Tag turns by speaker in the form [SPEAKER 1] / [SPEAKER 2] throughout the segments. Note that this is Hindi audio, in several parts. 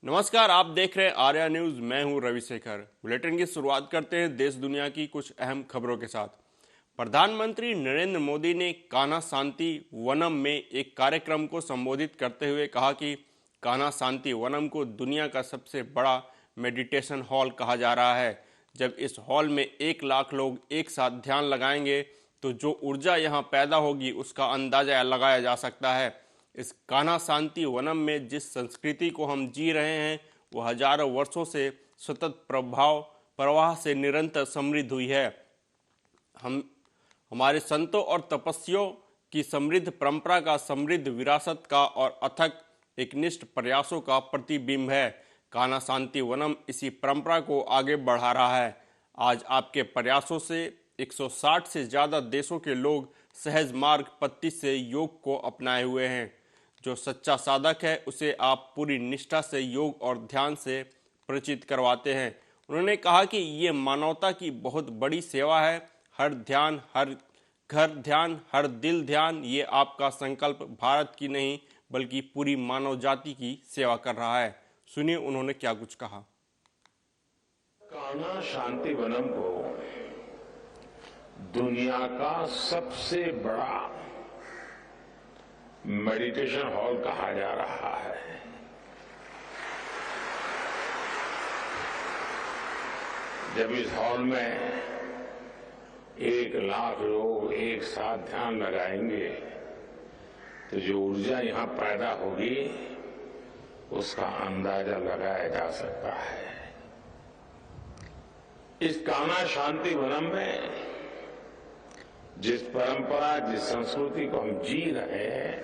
[SPEAKER 1] नमस्कार, आप देख रहे हैं आर्या न्यूज। मैं हूं रविशेखर। बुलेटिन की शुरुआत करते हैं देश दुनिया की कुछ अहम खबरों के साथ। प्रधानमंत्री नरेंद्र मोदी ने कान्हा शांति वनम में एक कार्यक्रम को संबोधित करते हुए कहा कि कान्हा शांति वनम को दुनिया का सबसे बड़ा मेडिटेशन हॉल कहा जा रहा है। जब इस हॉल में 1 लाख लोग एक साथ ध्यान लगाएंगे तो जो ऊर्जा यहाँ पैदा होगी उसका अंदाजा लगाया जा सकता है। इस कान्हा शांति वनम में जिस संस्कृति को हम जी रहे हैं वो हजारों वर्षों से सतत प्रवाह से निरंतर समृद्ध हुई है। हम हमारे संतों और तपस्वियों की समृद्ध परंपरा का, समृद्ध विरासत का और अथक एकनिष्ठ प्रयासों का प्रतिबिंब है। कान्हा शांति वनम इसी परंपरा को आगे बढ़ा रहा है। आज आपके प्रयासों से 160 से ज़्यादा देशों के लोग सहज मार्ग पद्धति से योग को अपनाए हुए हैं। जो सच्चा साधक है उसे आप पूरी निष्ठा से योग और ध्यान से परिचित करवाते हैं। उन्होंने कहा कि ये मानवता की बहुत बड़ी सेवा है। हर ध्यान, हर घर ध्यान, हर दिल ध्यान, ये आपका संकल्प भारत की नहीं बल्कि पूरी मानव जाति की सेवा कर रहा है। सुनिए उन्होंने क्या कुछ कहा।
[SPEAKER 2] कान्हा शांति वनम को दुनिया का सबसे बड़ा मेडिटेशन हॉल कहा जा रहा है। जब इस हॉल में 1 लाख लोग एक साथ ध्यान लगाएंगे तो जो ऊर्जा यहां पैदा होगी उसका अंदाजा लगाया जा सकता है। इस कान्हा शांति वनम में जिस परंपरा, जिस संस्कृति को हम जी रहे हैं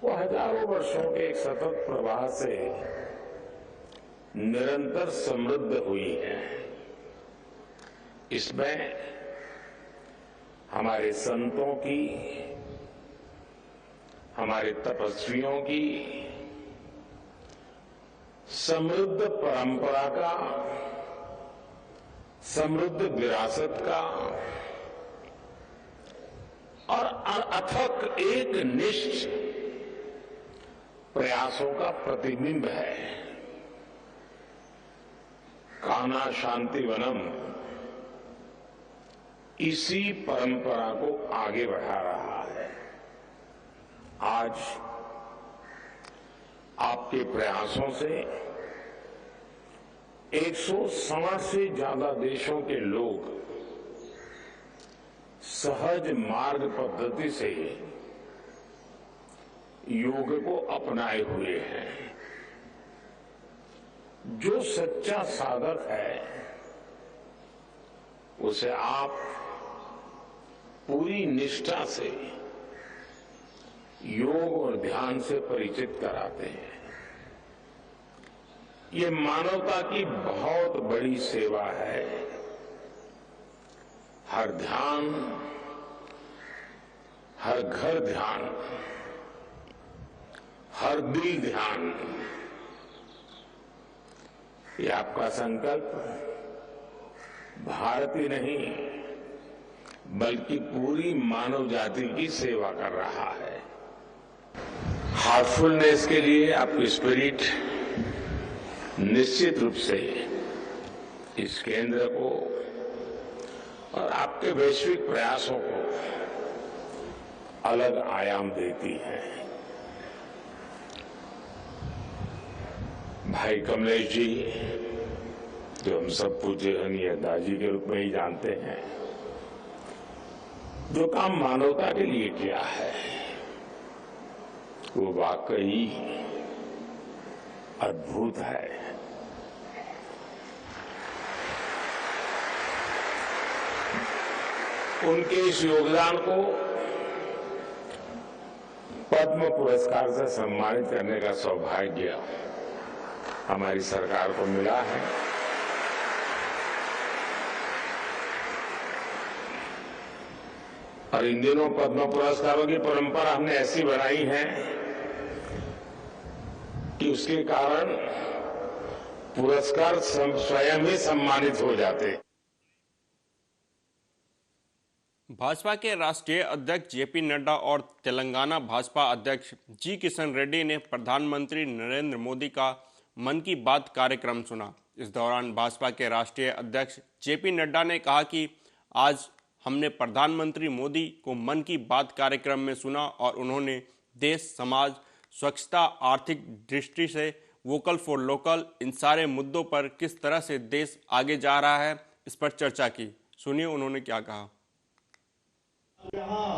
[SPEAKER 2] वो हजारों वर्षों के एक सतत प्रवाह से निरंतर समृद्ध हुई है। इसमें हमारे संतों की, हमारे तपस्वियों की समृद्ध परंपरा का, समृद्ध विरासत का और अथक एक निष्ठ प्रयासों का प्रतिबिंब है। कान्हा शांति वनम इसी परंपरा को आगे बढ़ा रहा है। आज आपके प्रयासों से 160 से ज्यादा देशों के लोग सहज मार्ग पद्धति से योग को अपनाए हुए हैं। जो सच्चा साधक है उसे आप पूरी निष्ठा से योग और ध्यान से परिचित कराते हैं। ये मानवता की बहुत बड़ी सेवा है। हर ध्यान, हर घर ध्यान, हर दिल ध्यान, ये आपका संकल्प भारत ही नहीं बल्कि पूरी मानव जाति की सेवा कर रहा है। हार्टफुलनेस के लिए आपकी स्पिरिट निश्चित रूप से इस केंद्र को और आपके वैश्विक प्रयासों को अलग आयाम देती है। भाई कमलेश जी, जो हम सब पूज्यनीय दाजी के रूप में ही जानते हैं, जो काम मानवता के लिए किया है वो वाकई अद्भुत है। उनके इस योगदान को पद्म पुरस्कार से सम्मानित करने का सौभाग्य हमारी सरकार को मिला है। और इन दिनों पद्म पुरस्कारों की परंपरा हमने ऐसी बनाई है कि उसके कारण पुरस्कार स्वयं ही सम्मानित हो जाते।
[SPEAKER 1] भाजपा के राष्ट्रीय अध्यक्ष जेपी नड्डा और तेलंगाना भाजपा अध्यक्ष जी किशन रेड्डी ने प्रधानमंत्री नरेंद्र मोदी का मन की बात कार्यक्रम सुना। इस दौरान भाजपा के राष्ट्रीय अध्यक्ष जेपी नड्डा ने कहा कि आज हमने प्रधानमंत्री मोदी को मन की बात कार्यक्रम में सुना और उन्होंने देश, समाज, स्वच्छता, आर्थिक दृष्टि से वोकल फॉर लोकल, इन सारे मुद्दों पर किस तरह से देश आगे जा रहा है, इस पर चर्चा की। सुनिए उन्होंने क्या कहा।
[SPEAKER 3] यहाँ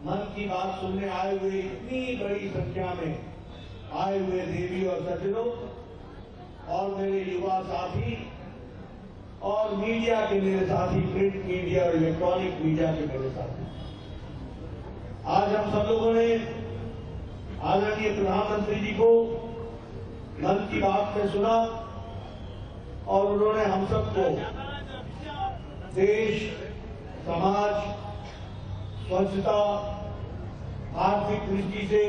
[SPEAKER 3] मन की बात सुनने आए हुए इतनी बड़ी संख्या में आए हुए देवी और सज्जनों और मेरे युवा साथी और मीडिया के मेरे साथी, प्रिंट मीडिया और इलेक्ट्रॉनिक मीडिया के मेरे साथी, आज हम सब लोगों ने आदरणीय प्रधानमंत्री जी को मन की बात में सुना और उन्होंने हम सबको देश, समाज, स्वच्छता, आर्थिक दृष्टि से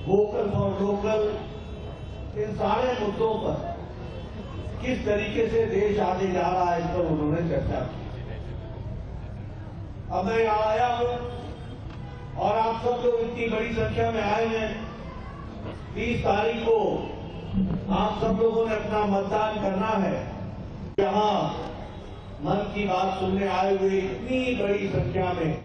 [SPEAKER 3] वोकल फॉर लोकल, इन सारे मुद्दों पर किस तरीके से देश आगे जा रहा है, इस पर उन्होंने चर्चा की। अब मैं यहाँ आया हूं और आप सब लोग इतनी बड़ी संख्या में आए हैं। 20 तारीख को आप सब लोगों ने अपना मतदान करना है। यहाँ मन की बात सुनने आए हुए इतनी बड़ी संख्या में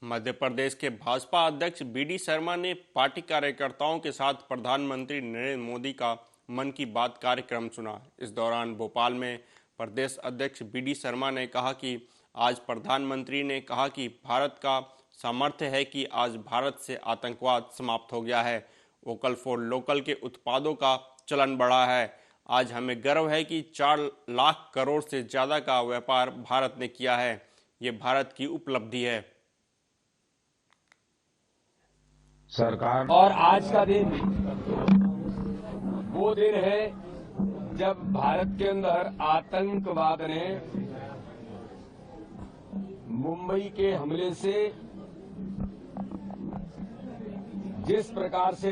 [SPEAKER 1] मध्य प्रदेश के भाजपा अध्यक्ष बीडी शर्मा ने पार्टी कार्यकर्ताओं के साथ प्रधानमंत्री नरेंद्र मोदी का मन की बात कार्यक्रम सुना। इस दौरान भोपाल में प्रदेश अध्यक्ष बीडी शर्मा ने कहा कि आज प्रधानमंत्री ने कहा कि भारत का सामर्थ्य है कि आज भारत से आतंकवाद समाप्त हो गया है। वोकल फॉर लोकल के उत्पादों का चलन बढ़ा है। आज हमें गर्व है कि 4 लाख करोड़ से ज़्यादा का व्यापार भारत ने किया है। ये भारत की उपलब्धि है।
[SPEAKER 4] सरकार और आज का दिन वो दिन है जब भारत के अंदर आतंकवाद ने मुंबई के हमले से जिस प्रकार से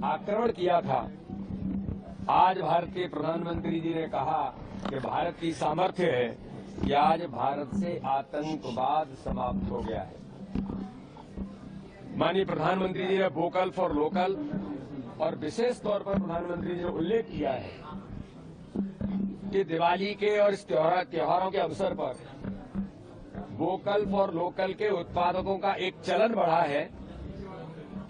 [SPEAKER 4] आक्रमण किया था, आज भारत के प्रधानमंत्री जी ने कहा कि भारत की सामर्थ्य है कि आज भारत से आतंकवाद समाप्त हो गया है। माननीय प्रधानमंत्री जी ने वोकल फॉर लोकल और विशेष तौर पर प्रधानमंत्री जी ने उल्लेख किया है कि दिवाली के और इस त्योहारों के अवसर पर वोकल फॉर लोकल के उत्पादकों का एक चलन बढ़ा है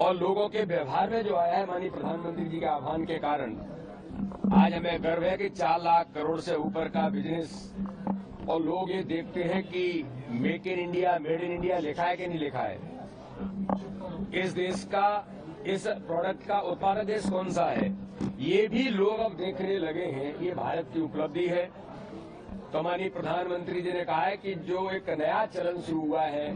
[SPEAKER 4] और लोगों के व्यवहार में जो आया है माननीय प्रधानमंत्री जी के आह्वान के कारण आज हमें गर्व है कि 4 लाख करोड़ से ऊपर का बिजनेस, और लोग ये देखते हैं कि make in India, made in India लिखा है कि नहीं लिखा है। इस देश का, इस प्रोडक्ट का उत्पादक देश कौन सा है, ये भी लोग अब देखने लगे हैं। ये भारत की उपलब्धि है। तो माननीय प्रधानमंत्री जी ने कहा है कि जो एक नया चलन शुरू हुआ है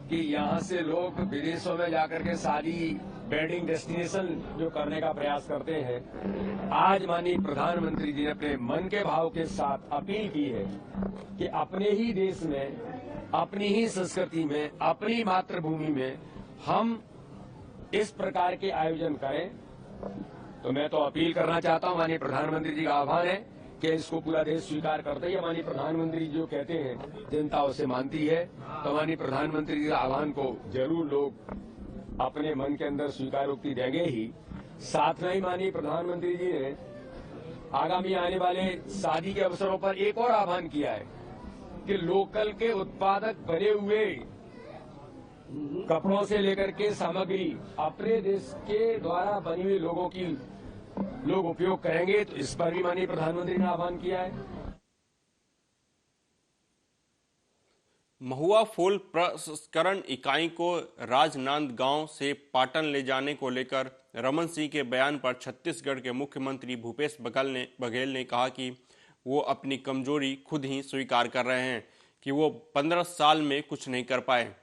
[SPEAKER 4] कि यहाँ से लोग विदेशों में जाकर के शादी, वेडिंग डेस्टिनेशन जो करने का प्रयास करते हैं, आज माननीय प्रधानमंत्री जी ने अपने मन के भाव के साथ अपील की है कि अपने ही देश में, अपनी ही संस्कृति में, अपनी मातृभूमि में हम इस प्रकार के आयोजन करें। तो मैं तो अपील करना चाहता हूं, माननीय प्रधानमंत्री जी का आह्वान है कि इसको पूरा देश स्वीकार करते ही माननीय प्रधानमंत्री जो कहते हैं जनता उसे मानती है। तो माननीय प्रधानमंत्री जी के आह्वान को जरूर लोग अपने मन के अंदर स्वीकारोक्ति देंगे ही। साथ में ही माननीय प्रधानमंत्री जी ने आगामी आने वाले शादी के अवसरों पर एक और आह्वान किया है कि लोकल के उत्पादक बने हुए कपड़ों से लेकर के सामग्री अपने देश के द्वारा बनी हुई लोग उपयोग करेंगे। तो इस पर भी माननीय प्रधानमंत्री ने आह्वान किया है।
[SPEAKER 1] महुआ फूल प्रसंस्करण इकाई को राजनांदगांव से पाटन ले जाने को लेकर रमन सिंह के बयान पर छत्तीसगढ़ के मुख्यमंत्री भूपेश बघेल ने कहा कि वो अपनी कमजोरी खुद ही स्वीकार कर रहे हैं कि वो 15 साल में कुछ नहीं कर पाए।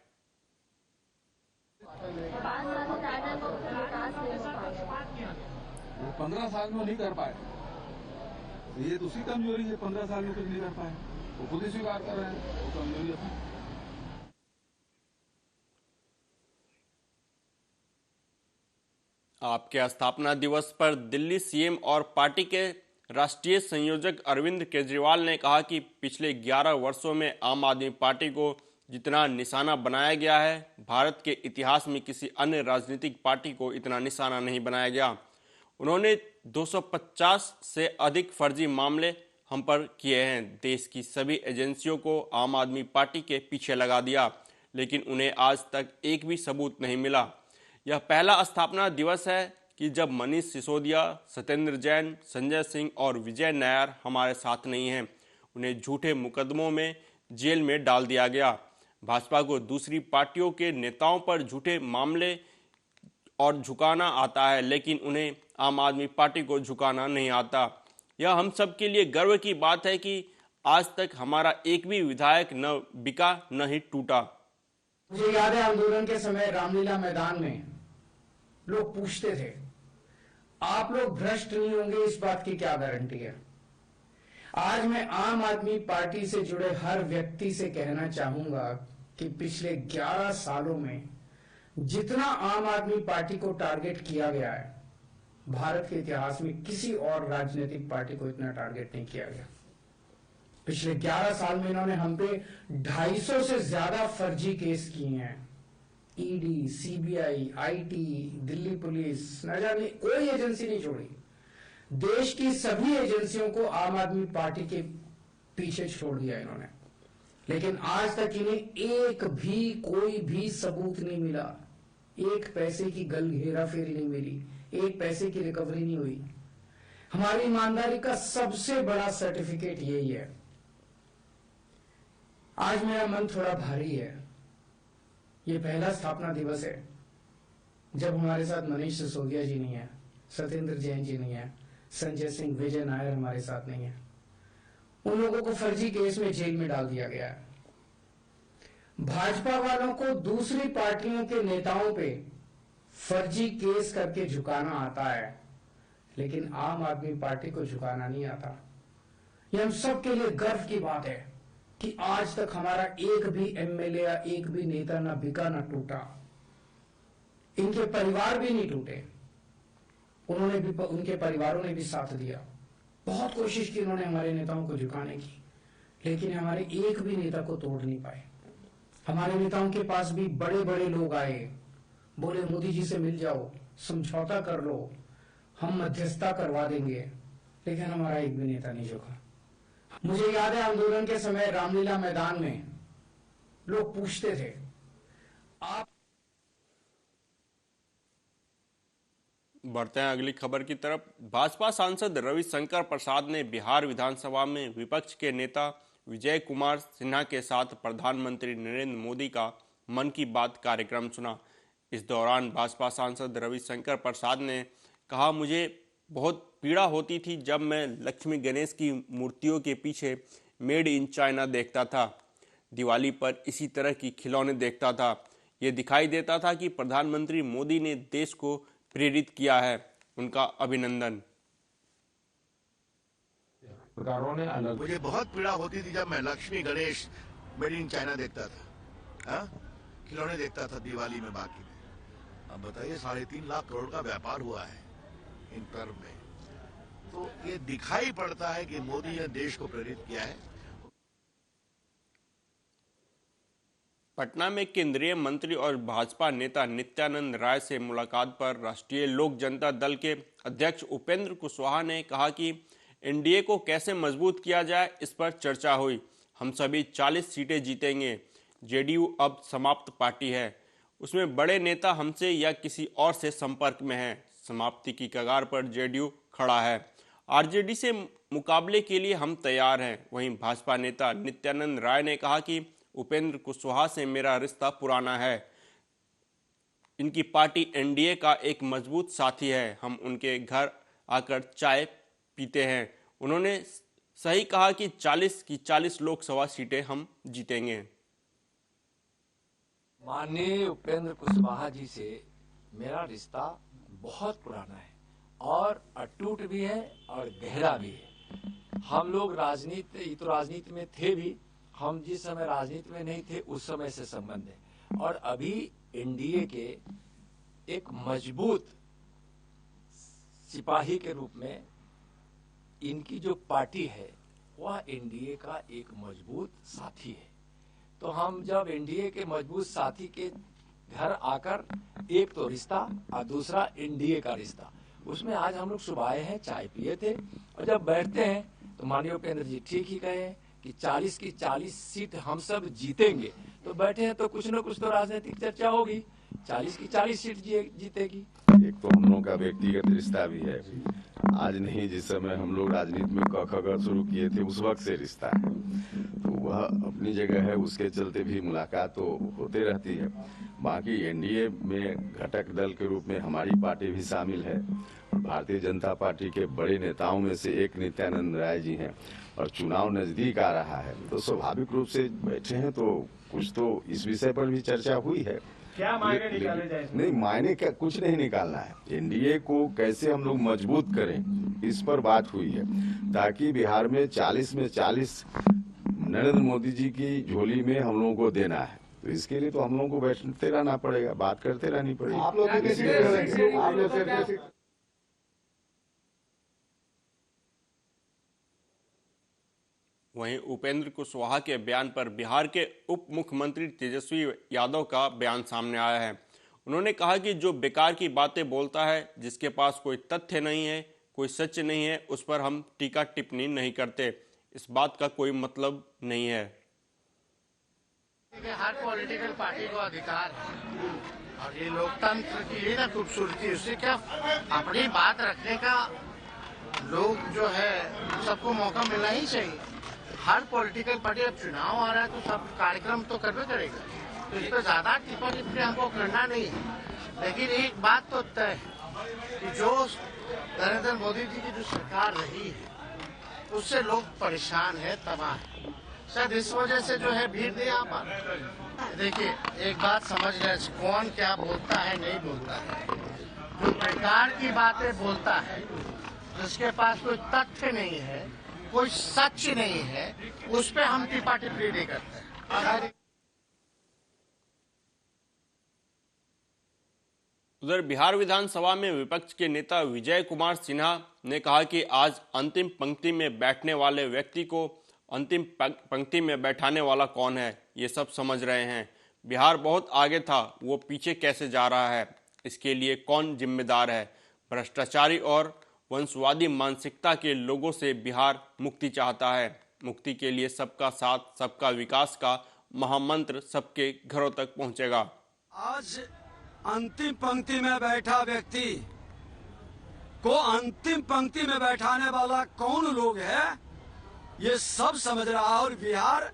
[SPEAKER 5] 15 साल में नहीं कर पाए, ये तो उसकी कमजोरी है। 15 साल में कुछ नहीं कर पाए, वो खुद ही स्वीकार कर रहे हैं वो कमजोरी अपनी।
[SPEAKER 1] आपके स्थापना दिवस पर दिल्ली सीएम और पार्टी के राष्ट्रीय संयोजक अरविंद केजरीवाल ने कहा कि पिछले 11 वर्षों में आम आदमी पार्टी को जितना निशाना बनाया गया है, भारत के इतिहास में किसी अन्य राजनीतिक पार्टी को इतना निशाना नहीं बनाया गया। उन्होंने 250 से अधिक फर्जी मामले हम पर किए हैं। देश की सभी एजेंसियों को आम आदमी पार्टी के पीछे लगा दिया, लेकिन उन्हें आज तक एक भी सबूत नहीं मिला। यह पहला स्थापना दिवस है कि जब मनीष सिसोदिया, सत्येंद्र जैन, संजय सिंह और विजय नायर हमारे साथ नहीं हैं। उन्हें झूठे मुकदमों में जेल में डाल दिया गया। भाजपा को दूसरी पार्टियों के नेताओं पर झूठे मामले और झुकाना आता है, लेकिन उन्हें आम आदमी पार्टी को झुकाना नहीं आता। यह हम सब के लिए गर्व की बात है कि आज तक हमारा एक भी विधायक न बिका न ही टूटा।
[SPEAKER 6] मुझे याद है आंदोलन के समय रामलीला मैदान में लोग पूछते थे, आप लोग भ्रष्ट नहीं होंगे, इस बात की क्या गारंटी है। आज मैं आम आदमी पार्टी से जुड़े हर व्यक्ति से कहना चाहूंगा कि पिछले 11 सालों में जितना आम आदमी पार्टी को टारगेट किया गया है, भारत के इतिहास में किसी और राजनीतिक पार्टी को इतना टारगेट नहीं किया गया। पिछले 11 साल में इन्होंने हम पे 250 से ज्यादा फर्जी केस किए हैं। ED, CBI, IT, Delhi police, न जाने कोई एजेंसी नहीं छोड़ी। देश की सभी एजेंसियों को आम आदमी पार्टी के पीछे छोड़ दिया इन्होंने, लेकिन आज तक इन्हें एक भी कोई भी सबूत नहीं मिला। एक पैसे की गल हेराफेरी नहीं मिली, एक पैसे की रिकवरी नहीं हुई। हमारी ईमानदारी का सबसे बड़ा सर्टिफिकेट यही है। आज मेरा मन थोड़ा भारी है। ये पहला स्थापना दिवस है जब हमारे साथ मनीष सिसोदिया जी नहीं है, सत्येंद्र जैन जी नहीं है, संजय सिंह, विजय नायर हमारे साथ नहीं है। उन लोगों को फर्जी केस में जेल में डाल दिया गया है। भाजपा वालों को दूसरी पार्टियों के नेताओं पे फर्जी केस करके झुकाना आता है, लेकिन आम आदमी पार्टी को झुकाना नहीं आता। यह हम सबके लिए गर्व की बात है कि आज तक हमारा एक भी एमएलए या एक भी नेता ना बिका ना टूटा। इनके परिवार भी नहीं टूटे, उनके परिवारों ने भी साथ दिया। बहुत कोशिश की उन्होंने हमारे नेताओं को झुकाने की, लेकिन हमारे एक भी नेता को तोड़ नहीं पाए। हमारे नेताओं के पास भी बड़े बड़े लोग आए, बोले मोदी जी से मिल जाओ, समझौता कर लो, हम मध्यस्थता करवा देंगे, लेकिन हमारा एक भी नेता नहीं झुका। मुझे याद है आंदोलन के समय रामलीला मैदान में लोग पूछते थे, आप।
[SPEAKER 1] बढ़ते हैं अगली खबर की तरफ। भाजपा सांसद रविशंकर प्रसाद ने बिहार विधानसभा में विपक्ष के नेता विजय कुमार सिन्हा के साथ प्रधानमंत्री नरेंद्र मोदी का मन की बात कार्यक्रम सुना। इस दौरान भाजपा सांसद रविशंकर प्रसाद ने कहा, मुझे बहुत पीड़ा होती थी जब मैं लक्ष्मी गणेश की मूर्तियों के पीछे मेड इन चाइना देखता था। दिवाली पर इसी तरह की खिलौने देखता था। ये दिखाई देता था कि प्रधानमंत्री मोदी ने देश को प्रेरित किया है। उनका अभिनंदन।
[SPEAKER 7] मुझे बहुत पीड़ा होती थी जब मैं Lakshmi Ganesh made in China देखता था, खिलौने देखता था दिवाली में, बाकी में। अब बताइए 3.5 लाख करोड़ का व्यापार हुआ है इन पर्व में, तो ये दिखाई पड़ता है कि मोदी ने देश को प्रेरित किया है।
[SPEAKER 1] पटना में केंद्रीय मंत्री और भाजपा नेता नित्यानंद राय से मुलाकात पर राष्ट्रीय लोक जनता दल के अध्यक्ष उपेंद्र कुशवाहा ने कहा कि एनडीए को कैसे मजबूत किया जाए, इस पर चर्चा हुई। हम सभी 40 सीटें जीतेंगे। जेडीयू अब समाप्त पार्टी है, उसमें बड़े नेता हमसे या किसी और से संपर्क में हैं। समाप्ति की कगार पर जेडीयू खड़ा है। आरजेडी से मुकाबले के लिए हम तैयार हैं। वहीं भाजपा नेता नित्यानंद राय ने कहा कि उपेंद्र कुशवाहा से मेरा रिश्ता पुराना है। इनकी पार्टी एनडीए का एक मजबूत साथी है। हम उनके घर आकर चाय पीते हैं। उन्होंने सही कहा कि 40 की 40 लोकसभा सीटें हम जीतेंगे।
[SPEAKER 4] माननीय उपेंद्र कुशवाहा जी से मेरा रिश्ता बहुत पुराना है और अटूट भी है और गहरा भी है। हम लोग राजनीति में थे भी, हम जिस समय राजनीति में नहीं थे उस समय से संबंध है, और अभी एनडीए के एक मजबूत सिपाही के रूप में इनकी जो पार्टी है वह एनडीए का एक मजबूत साथी है। तो हम जब एनडीए के मजबूत साथी के घर आकर, एक तो रिश्ता और दूसरा एनडीए का रिश्ता, उसमें आज हम लोग सुबह आए हैं, चाय पिए थे और जब बैठते हैं तो माननीय उपेंद्र जी ठीक ही कहे हैं कि 40 की 40 सीट हम सब जीतेंगे। तो बैठे हैं तो कुछ न कुछ तो राजनीतिक चर्चा होगी, 40 की 40 सीट जीतेगी।
[SPEAKER 8] एक तो हम लोग का व्यक्तिगत रिश्ता भी है, आज नहीं, जिस समय हम लोग राजनीति में क शुरू किए थे उस वक्त से रिश्ता है, तो वह अपनी जगह है, उसके चलते भी मुलाकात तो होते रहती है। बाकी एनडीए में घटक दल के रूप में हमारी पार्टी भी शामिल है। भारतीय जनता पार्टी के बड़े नेताओं में से एक नित्यानंद राय जी हैं और चुनाव नजदीक आ रहा है तो स्वाभाविक रूप से बैठे हैं, तो कुछ तो इस विषय पर भी चर्चा हुई है।
[SPEAKER 9] क्या मायने निकाले जाए?
[SPEAKER 8] नहीं, मायने क्या, कुछ नहीं निकालना है। एनडीए को कैसे हम लोग मजबूत करें, इस पर बात हुई है, ताकि बिहार में 40 में 40 नरेंद्र मोदी जी की झोली में हम लोगों को देना है। तो इसके लिए तो हम लोगों को बैठते रहना पड़ेगा, बात करते रहनी पड़ेगी। आप लोग
[SPEAKER 1] वहीं उपेंद्र कुशवाहा के बयान पर बिहार के उप मुख्यमंत्री तेजस्वी यादव का बयान सामने आया है। उन्होंने कहा कि जो बेकार की बातें बोलता है, जिसके पास कोई तथ्य नहीं है, कोई सच नहीं है, उस पर हम टीका टिप्पणी नहीं करते। इस बात का कोई मतलब नहीं है।
[SPEAKER 10] हर पॉलिटिकल पार्टी को अधिकार है और ये लोकतंत्र की ही ना खूबसूरती, उससे क्या अपनी बात रखने का लोग जो है सबको मौका मिलना ही चाहिए। हर पॉलिटिकल पार्टी, अब चुनाव आ रहा है तो सब कार्यक्रम तो करवे करेगा, तो इस पर ज्यादा टिप्पणी टिप्पणी हमको करना नहीं है। लेकिन एक बात तो तय है कि जो नरेंद्र मोदी जी की जो सरकार रही है उससे लोग परेशान है, तबाह है। शायद इस वजह से जो है भीड़ नहीं आ पा रही। देखिए एक बात समझ रहे, कौन क्या बोलता है नहीं बोलता है। जो बेकार की बातें बोलता है, जिसके पास कोई तथ्य नहीं है, कोई सच नहीं है, उस पे हम टिप्पा टिप्पणी नहीं करते।
[SPEAKER 1] उधर बिहार विधानसभा में विपक्ष के नेता विजय कुमार सिन्हा ने कहा कि आज अंतिम पंक्ति में बैठने वाले व्यक्ति को अंतिम पंक्ति में बैठाने वाला कौन है, ये सब समझ रहे हैं। बिहार बहुत आगे था, वो पीछे कैसे जा रहा है, इसके लिए कौन जिम्मेदार है। भ्रष्टाचारी और वंशवादी मानसिकता के लोगों से बिहार मुक्ति चाहता है। मुक्ति के लिए सबका साथ, सबका विकास का महामंत्र सबके घरों तक पहुंचेगा।
[SPEAKER 11] आज अंतिम पंक्ति में बैठा व्यक्ति को अंतिम पंक्ति में बैठाने वाला कौन लोग है, ये सब समझ रहा है। और बिहार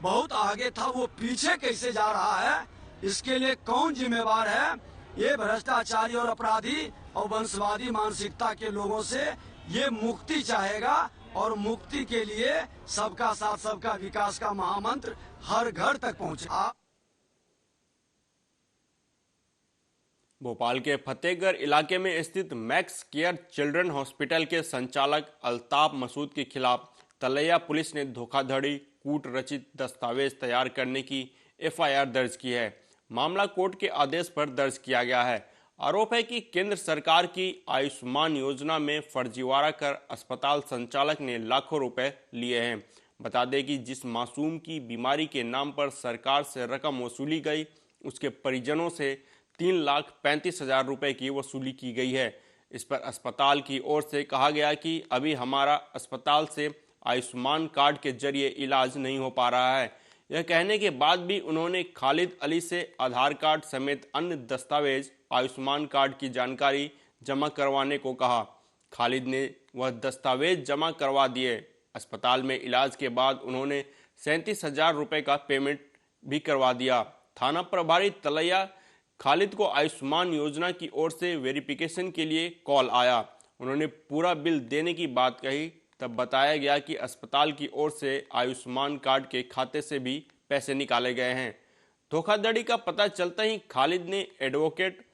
[SPEAKER 11] बहुत आगे था, वो पीछे कैसे जा रहा है, इसके लिए कौन जिम्मेवार है। ये भ्रष्टाचारी और अपराधी और वंशवादी मानसिकता के लोगों से ये मुक्ति चाहेगा और मुक्ति के लिए सबका साथ, सबका विकास का महामंत्र हर घर तक पहुंचे।
[SPEAKER 1] भोपाल के फतेहगढ़ इलाके में स्थित मैक्स केयर चिल्ड्रन हॉस्पिटल के संचालक अल्ताफ मसूद के खिलाफ तलैया पुलिस ने धोखाधड़ी, कूट रचित दस्तावेज तैयार करने की एफआईआर दर्ज की है। मामला कोर्ट के आदेश पर दर्ज किया गया है। आरोप है कि केंद्र सरकार की आयुष्मान योजना में फर्जीवाड़ा कर अस्पताल संचालक ने लाखों रुपए लिए हैं। बता दें कि जिस मासूम की बीमारी के नाम पर सरकार से रकम वसूली गई, उसके परिजनों से 3,35,000 रुपए की वसूली की गई है। इस पर अस्पताल की ओर से कहा गया कि अभी हमारा अस्पताल से आयुष्मान कार्ड के जरिए इलाज नहीं हो पा रहा है। यह कहने के बाद भी उन्होंने खालिद अली से आधार कार्ड समेत अन्य दस्तावेज, आयुष्मान कार्ड की जानकारी जमा करवाने को कहा। खालिद ने वह दस्तावेज जमा करवा दिए। अस्पताल में इलाज के बाद उन्होंने 37,000 रुपए का पेमेंट भी करवा दिया। थाना प्रभारी तलैया खालिद को आयुष्मान योजना की ओर से वेरिफिकेशन के लिए कॉल आया। उन्होंने पूरा बिल देने की बात कही, तब बताया गया कि अस्पताल की ओर से आयुष्मान कार्ड के खाते से भी पैसे निकाले गए हैं। धोखाधड़ी का पता चलता ही खालिद ने एडवोकेट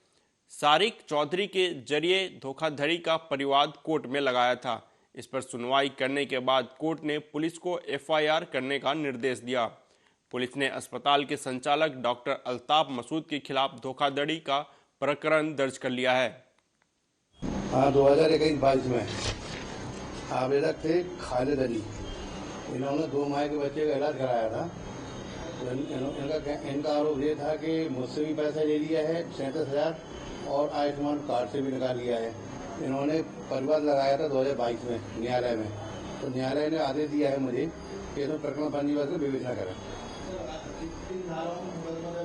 [SPEAKER 1] सारिक चौधरी के जरिए धोखाधड़ी का परिवाद कोर्ट में लगाया था। इस पर सुनवाई करने के बाद कोर्ट ने पुलिस को एफआईआर करने का निर्देश दिया। पुलिस ने अस्पताल के संचालक डॉक्टर अल्ताफ मसूद के खिलाफ धोखाधड़ी का प्रकरण दर्ज कर लिया है।
[SPEAKER 3] हाँ 2021-22 में आवेदक थे खालिद अली। इन्होंने 2 माह के बच्चे का इलाज कराया था। तो इनका आरोप ये था कि मुझसे भी पैसा ले लिया है 37,000 और आयुष्मान कार्ड से भी निकाल लिया है। इन्होंने परिवार लगाया था 2022 में न्यायालय में। तो न्यायालय ने आदेश दिया है मुझे कि इसमें प्रकरण पंजीबद्ध कर विवेचना करें।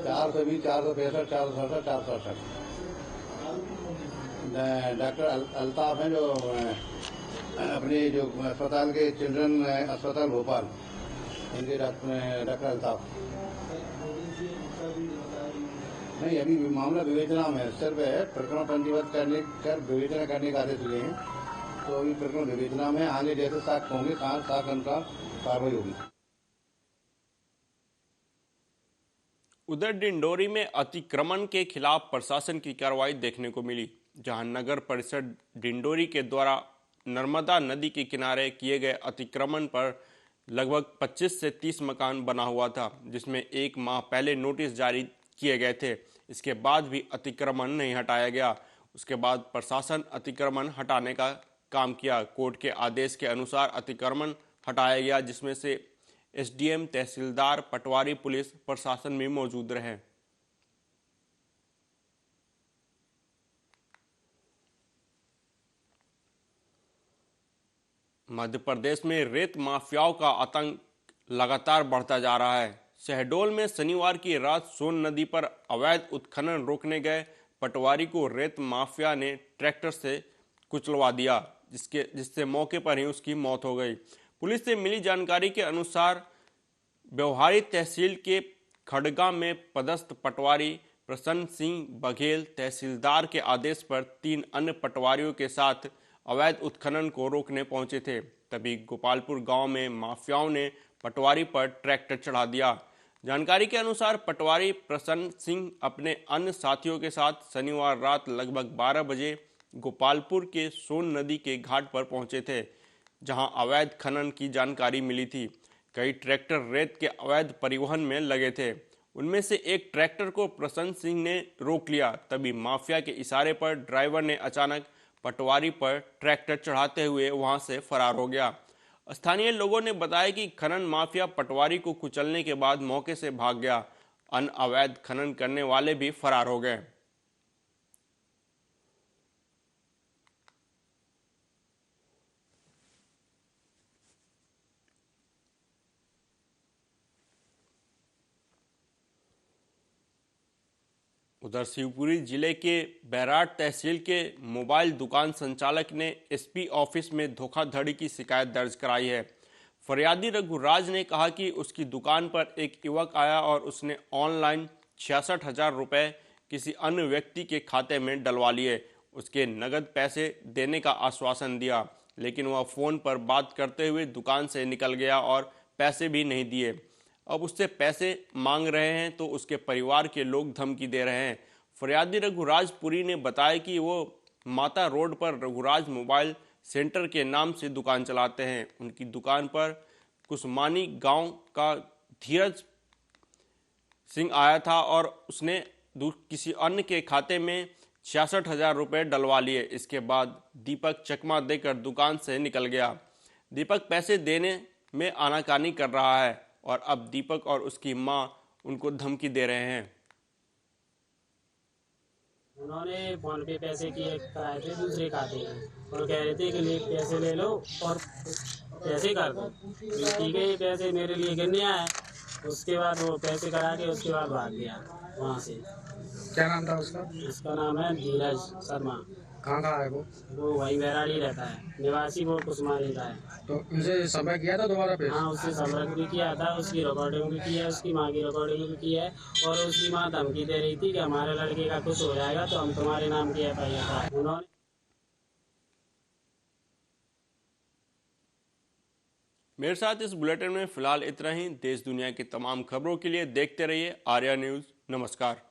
[SPEAKER 3] 420, 465, 467, 468। डॉक्टर अल्ताफ हैं जो अपने जो अस्पताल के चिल्ड्रन अस्पताल भोपाल, इनके डॉक्टर अल्ताफ। नहीं, अभी मामला विवेचना में सिर्फ है, प्रकरण पंजीबद्ध कर विवेचना करने का आदेश हुए हैं। तो अभी प्रकरण विवेचना में आगे जैसे साक्ष्य होंगे साक्ष्य अनुसार कार्रवाई होगी।
[SPEAKER 1] उधर डिंडोरी में अतिक्रमण के खिलाफ प्रशासन की कार्रवाई देखने को मिली, जहां नगर परिषद डिंडोरी के द्वारा नर्मदा नदी के किनारे किए गए अतिक्रमण पर लगभग 25 से 30 मकान बना हुआ था, जिसमें 1 माह पहले नोटिस जारी किए गए थे। इसके बाद भी अतिक्रमण नहीं हटाया गया। उसके बाद प्रशासन अतिक्रमण हटाने का काम किया। कोर्ट के आदेश के अनुसार अतिक्रमण हटाया गया, जिसमें से एसडीएम, तहसीलदार, पटवारी, पुलिस प्रशासन भी मौजूद रहे। मध्य प्रदेश में रेत माफियाओं का आतंक लगातार बढ़ता जा रहा है। शहडोल में शनिवार की रात सोन नदी पर अवैध उत्खनन रोकने गए पटवारी को रेत माफिया ने ट्रैक्टर से कुचलवा दिया, जिससे मौके पर ही उसकी मौत हो गई। पुलिस से मिली जानकारी के अनुसार व्यवहारी तहसील के खड़गा में पदस्थ पटवारी प्रसन्न सिंह बघेल तहसीलदार के आदेश पर 3 अन्य पटवारियों के साथ अवैध उत्खनन को रोकने पहुंचे थे। तभी गोपालपुर गांव में माफियाओं ने पटवारी पर ट्रैक्टर चढ़ा दिया। जानकारी के अनुसार पटवारी प्रसन्न सिंह अपने अन्य साथियों के साथ शनिवार रात लगभग 12 बजे गोपालपुर के सोन नदी के घाट पर पहुंचे थे, जहां अवैध खनन की जानकारी मिली थी। कई ट्रैक्टर रेत के अवैध परिवहन में लगे थे। उनमें से एक ट्रैक्टर को प्रसन्न सिंह ने रोक लिया। तभी माफिया के इशारे पर ड्राइवर ने अचानक पटवारी पर ट्रैक्टर चढ़ाते हुए वहां से फरार हो गया। स्थानीय लोगों ने बताया कि खनन माफिया पटवारी को कुचलने के बाद मौके से भाग गया। अन्य अवैध खनन करने वाले भी फरार हो गए। उधर शिवपुरी जिले के बैराट तहसील के मोबाइल दुकान संचालक ने एसपी ऑफिस में धोखाधड़ी की शिकायत दर्ज कराई है। फरियादी रघुराज ने कहा कि उसकी दुकान पर एक युवक आया और उसने ऑनलाइन 66,000 रुपये किसी अन्य व्यक्ति के खाते में डलवा लिए। उसके नगद पैसे देने का आश्वासन दिया, लेकिन वह फ़ोन पर बात करते हुए दुकान से निकल गया और पैसे भी नहीं दिए। अब उससे पैसे मांग रहे हैं तो उसके परिवार के लोग धमकी दे रहे हैं। फरियादी रघुराजपुरी ने बताया कि वो माता रोड पर रघुराज मोबाइल सेंटर के नाम से दुकान चलाते हैं। उनकी दुकान पर कुसमानी गांव का धीरज सिंह आया था और उसने किसी अन्य के खाते में 66,000 रुपये डलवा लिए। इसके बाद दीपक चकमा देकर दुकान से निकल गया। दीपक पैसे देने में आनाकानी कर रहा है और अब दीपक और उसकी मां उनको धमकी दे रहे हैं।
[SPEAKER 12] उन्होंने फोन पे पैसे किए कराए थे दूसरे खाते में और कह रहे थे कि ले पैसे ले लो और पैसे कर दो। ठीक है, ये पैसे मेरे लिए गिरने आए। उसके बाद वो पैसे करा के उसके बाद भाग गया वहाँ से।
[SPEAKER 6] क्या नाम था उसका?
[SPEAKER 12] उसका नाम है धीरज शर्मा।
[SPEAKER 6] कहाँ का है वो?
[SPEAKER 12] वो वहीं बैराड़ी रहता है, निवासी वो कुसमानी का है।
[SPEAKER 6] तो उनसे संपर्क किया था दोबारा पे?
[SPEAKER 12] हाँ, उससे संपर्क भी किया था, उसकी रिकॉर्डिंग भी की है, उसकी माँ की रिकॉर्डिंग भी की है और उसकी माँ धमकी दे रही थी कि हमारे लड़के का कुछ हो जाएगा तो हम तुम्हारे नाम की FIR। उन्होंने
[SPEAKER 1] मेरे साथ इस बुलेटिन में फिलहाल इतना ही। देश दुनिया की तमाम खबरों के लिए देखते रहिए आर्या न्यूज़। नमस्कार।